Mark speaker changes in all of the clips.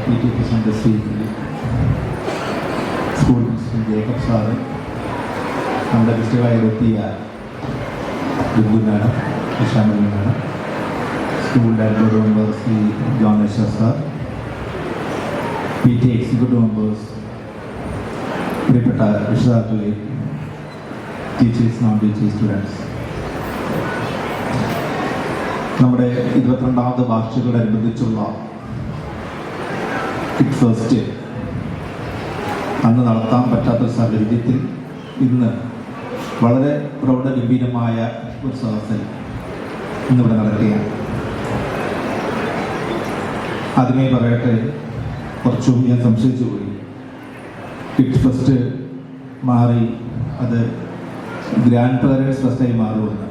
Speaker 1: PT president Shri school president Jacob sir, നമ്മുടെ ഗസ്റ്റുകളായി എത്തിയ Bindu madam, Ishamani madam, school director member Shri John S sir, PT executive members, പ്രിയപ്പെട്ട രക്ഷിതാക്കളെ, teachers, non teachers, students, നമ്മുടെ 22ാമത് വാർഷികത്തോടനുബന്ധിച്ചുള്ള kid first അന്ന് നടത്താൻ പറ്റാത്ത സാഹചര്യത്തിൽ ഇന്ന് വളരെ പ്രൗഢഗംഭീരമായ ഒരു സദസ്സിൽ ഇന്നിവിടെ നടക്കുകയാണ്. ആദ്യമേ പറയട്ടെ, കുറച്ചും ഞാൻ സംശയിച്ചു പോയി. കിഡ് ഫസ്റ്റ് മാറി അത് ഗ്രാൻഡ് പേരൻസ് ഫസ്റ്റായി മാറുമെന്ന്.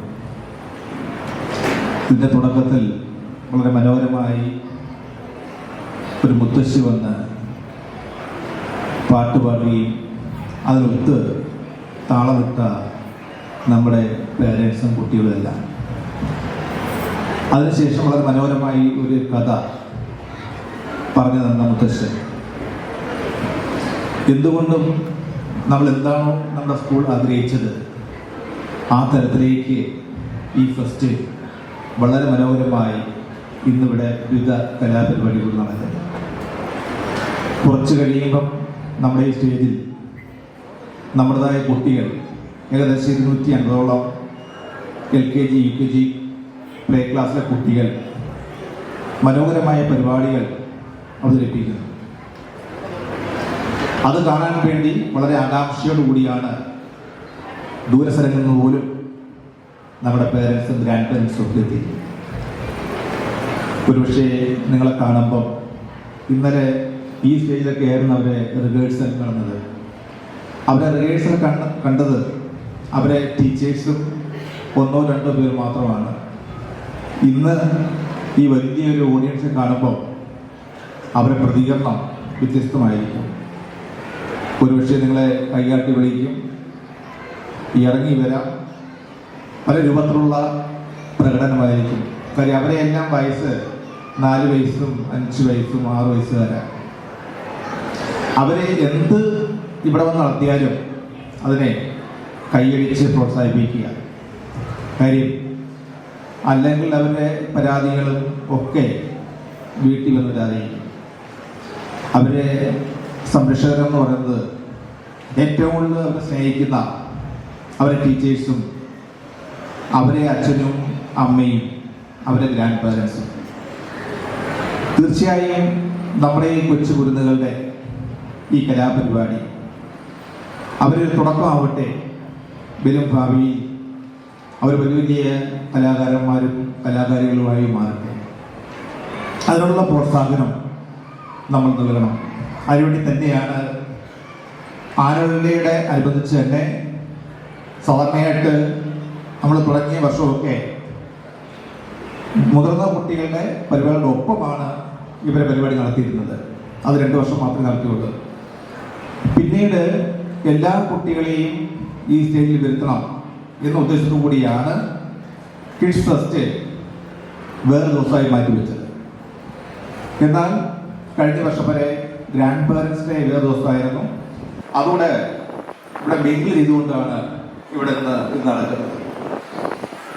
Speaker 1: ഇതിൻ്റെ തുടക്കത്തിൽ വളരെ മനോഹരമായി ഒരു മുത്തശ്ശി വന്ന് പാട്ടുപാടുകയും അതിനൊത്ത് താളമിട്ട നമ്മുടെ പേരൻസും കുട്ടികളും എല്ലാം. അതിനുശേഷം വളരെ മനോഹരമായി ഒരു കഥ പറഞ്ഞു തന്ന മുത്തശ്ശൻ. എന്തുകൊണ്ടും നമ്മൾ എന്താണോ നമ്മുടെ സ്കൂൾ ആഗ്രഹിച്ചത് ആ തരത്തിലേക്ക് ഈ ഫസ്റ്റ് വളരെ മനോഹരമായി ഇന്നിവിടെ വിവിധ കലാപരിപാടികൾ നടക്കുന്നത്. കുറച്ച് കഴിയുമ്പം നമ്മുടെ ഈ സ്റ്റേജിൽ നമ്മുടേതായ കുട്ടികൾ ഏകദേശം 250ഓളം LKG, UKG, പ്ലേ ക്ലാസ്സിലെ കുട്ടികൾ മനോഹരമായ പരിപാടികൾ അവതരിപ്പിക്കുന്നു. അത് കാണാൻ വേണ്ടി വളരെ ആകാംക്ഷയോടുകൂടിയാണ് ദൂരസ്ഥലങ്ങളിൽ നിന്ന് പോലും നമ്മുടെ പേരൻസും ഗ്രാൻഡ് പേരൻസും ഒക്കെ എത്തി. ഒരുപക്ഷെ നിങ്ങളെ കാണുമ്പം ഇന്നലെ ഈ സ്റ്റേജിലൊക്കെ ആയിരുന്നു അവരെ റിഹേഴ്സൽ നടന്നത്. അവരെ റിഹേഴ്സൽ കണ്ടത് അവരെ ടീച്ചേഴ്സും 1-2 പേർ മാത്രമാണ്. ഇന്ന് ഈ വലിയൊരു ഓഡിയൻസ് കാണുമ്പോൾ അവരുടെ പ്രതികരണം വ്യത്യസ്തമായിരിക്കും. ഒരുപക്ഷെ നിങ്ങളെ കൈകാട്ടി വിളിക്കും, ഇറങ്ങി വരാം, പല രൂപത്തിലുള്ള പ്രകടനമായിരിക്കും. കാര്യം അവരെ എല്ലാം വയസ്സ് 4 വയസ്സും 5 വയസ്സും 6 വയസ്സുകാരാണ്. അവരെ എന്ത് ഇവിടെ വന്ന് നടത്തിയാലും അതിനെ കൈയടിച്ച് പ്രോത്സാഹിപ്പിക്കുക. കാര്യം അല്ലെങ്കിൽ അവരുടെ പരാതികളും ഒക്കെ വീട്ടിൽ വന്ന് പരാതിക്കും. അവരെ സംരക്ഷകരെന്ന് പറയുന്നത് ഏറ്റവും കൂടുതൽ അവരെ സ്നേഹിക്കുന്ന അവരെ ടീച്ചേഴ്സും അവരെ അച്ഛനും അമ്മയും അവരെ ഗ്രാൻഡ് പേരൻസും. തീർച്ചയായും നമ്മുടെ ഈ കൊച്ചു കുരുന്നുകളുടെ ഈ കലാപരിപാടി അവരൊരു തുടക്കമാവട്ടെ. വരും ഭാവിയിൽ അവർ വലിയ വലിയ കലാകാരന്മാരും കലാകാരികളുമായി മാറട്ടെ. അതിനുള്ള പ്രോത്സാഹനം നമ്മൾ നൽകണം. അതിനുവേണ്ടി തന്നെയാണ് ആനുവൽ ഡേയുടെ അനുബന്ധിച്ച് തന്നെ സാധാരണയായിട്ട് നമ്മൾ തുടങ്ങിയ വർഷമൊക്കെ മുതിർന്ന കുട്ടികളുടെ പരിപാടിയുടെ ഒപ്പമാണ് ഇവരെ പരിപാടി നടത്തിയിരുന്നത്. അത് 2 വർഷം മാത്രമേ നടത്തിയുള്ളൂ. പിന്നീട് എല്ലാ കുട്ടികളെയും ഈ സ്റ്റേജിൽ വരുത്തണം എന്ന ഉദ്ദേശത്തോടു കൂടിയാണ് കിഡ്സ് ഫസ്റ്റ് വേറെ ദിവസമായി മാറ്റിവെച്ചത്. എന്നാൽ കഴിഞ്ഞ വർഷം വരെ ഗ്രാൻഡ് പേരൻസ് ഡേ വേറെ ദിവസമായിരുന്നു. അതുകൂടെ ഇവിടെ മിങ്കിൾ ചെയ്തുകൊണ്ടാണ് ഇവിടെ നിന്ന് നടക്കുന്നത്.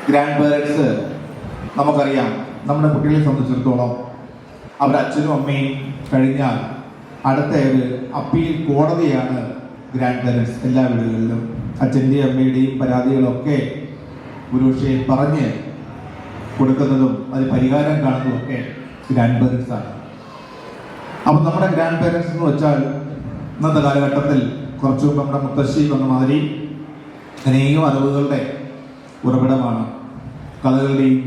Speaker 1: ഗ്രാൻഡ് പേരൻസ് നമുക്കറിയാം, നമ്മുടെ കുട്ടികളെ സംബന്ധിച്ചിടത്തോളം അവരുടെ അച്ഛനും അമ്മയും കഴിഞ്ഞാൽ അടുത്ത ഒരു അപ്പീൽ കോടതിയാണ് ഗ്രാൻഡ് പേരൻസ്. എല്ലാ വീടുകളിലും അച്ഛൻ്റെയും അമ്മയുടെയും പരാതികളൊക്കെ ഒരുപക്ഷെ പറഞ്ഞ് കൊടുക്കുന്നതും അത് പരിഹാരം കാണുന്നതുമൊക്കെ ഗ്രാൻഡ് പേരൻസ് ആണ്. അപ്പം നമ്മുടെ ഗ്രാൻഡ് പേരൻസ് എന്ന് വെച്ചാൽ ഇന്നത്തെ കാലഘട്ടത്തിൽ കുറച്ചു മുമ്പ് നമ്മുടെ മുത്തശ്ശി വന്ന മാതിരി അനേകം അറിവുകളുടെ ഉറവിടമാണ്. കഥകളുടെയും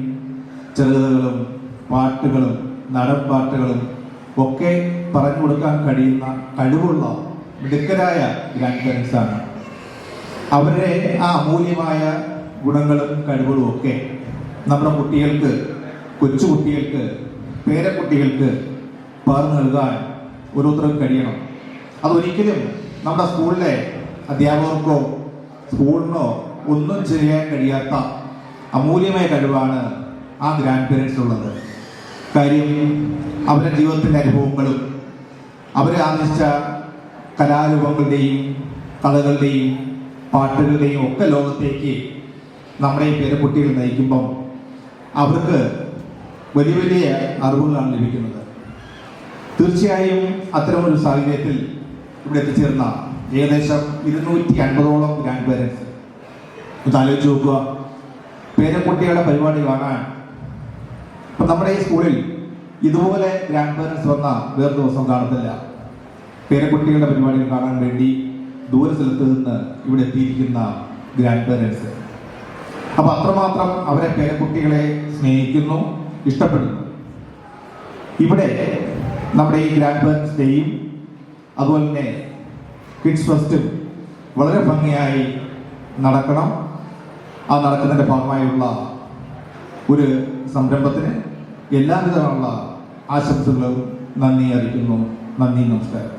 Speaker 1: ചെറുകഥകളും പാട്ടുകളും നടൻപാട്ടുകളും ഒക്കെ പറഞ്ഞു കൊടുക്കാൻ കഴിയുന്ന കഴിവുള്ള മിടുക്കരായ ഗ്രാൻഡ് പേരൻസ് ആണ്. അവരുടെ ആ അമൂല്യമായ ഗുണങ്ങളും കഴിവുകളും ഒക്കെ നമ്മുടെ കുട്ടികൾക്ക്, കൊച്ചു കുട്ടികൾക്ക്, പേരക്കുട്ടികൾക്ക് പകർന്നു നൽകാൻ ഓരോരുത്തർക്കും കഴിയണം. അതൊരിക്കലും നമ്മുടെ സ്കൂളിലെ അധ്യാപകർക്കോ സ്കൂളിനോ ഒന്നും ചെയ്യാൻ കഴിയാത്ത അമൂല്യമായ കഴിവാണ് ആ ഗ്രാൻഡ് പേരൻസ് ഉള്ളത്. കാര്യം അവരുടെ ജീവിതത്തിൻ്റെ അനുഭവങ്ങളും അവരെ ആർജിച്ച കലാരൂപങ്ങളുടെയും കഥകളുടെയും പാട്ടുകളുടെയും ഒക്കെ ലോകത്തേക്ക് നമ്മുടെ ഈ പേരക്കുട്ടികൾ നയിക്കുമ്പം അവർക്ക് വലിയ വലിയ അറിവുകളാണ് ലഭിക്കുന്നത്. തീർച്ചയായും അത്തരമൊരു സാഹചര്യത്തിൽ ഇവിടെ എത്തിച്ചേർന്ന ഏകദേശം 250ഓളം ഗ്രാൻഡ് പേരൻസ് ഒന്ന് ആലോചിച്ച് നോക്കുക. പേരക്കുട്ടികളുടെ പരിപാടി കാണാൻ ഇപ്പം നമ്മുടെ ഈ സ്കൂളിൽ ഇതുപോലെ ഗ്രാൻഡ് പേരൻസ് വന്ന വേറെ ദിവസം കാണത്തില്ല. പേരക്കുട്ടികളുടെ പരിപാടികൾ കാണാൻ വേണ്ടി ദൂര സ്ഥലത്ത് നിന്ന് ഇവിടെ എത്തിയിരിക്കുന്ന ഗ്രാൻഡ് പേരൻസ്, അപ്പൊ അത്രമാത്രം അവരെ പേരക്കുട്ടികളെ സ്നേഹിക്കുന്നു, ഇഷ്ടപ്പെടുന്നു. ഇവിടെ നമ്മുടെ ഈ ഗ്രാൻഡ് പേരൻസ് ഡേയും അതുപോലെ തന്നെ കിഡ്സ് ഫെസ്റ്റും വളരെ ഭംഗിയായി നടക്കണം. ആ നടക്കുന്നതിൻ്റെ ഭാഗമായുള്ള ഒരു സംരംഭത്തിന് എല്ലാവിധമുള്ള ആശംസകളും നന്ദി അറിയിക്കുന്നു. നന്ദി, നമസ്കാരം.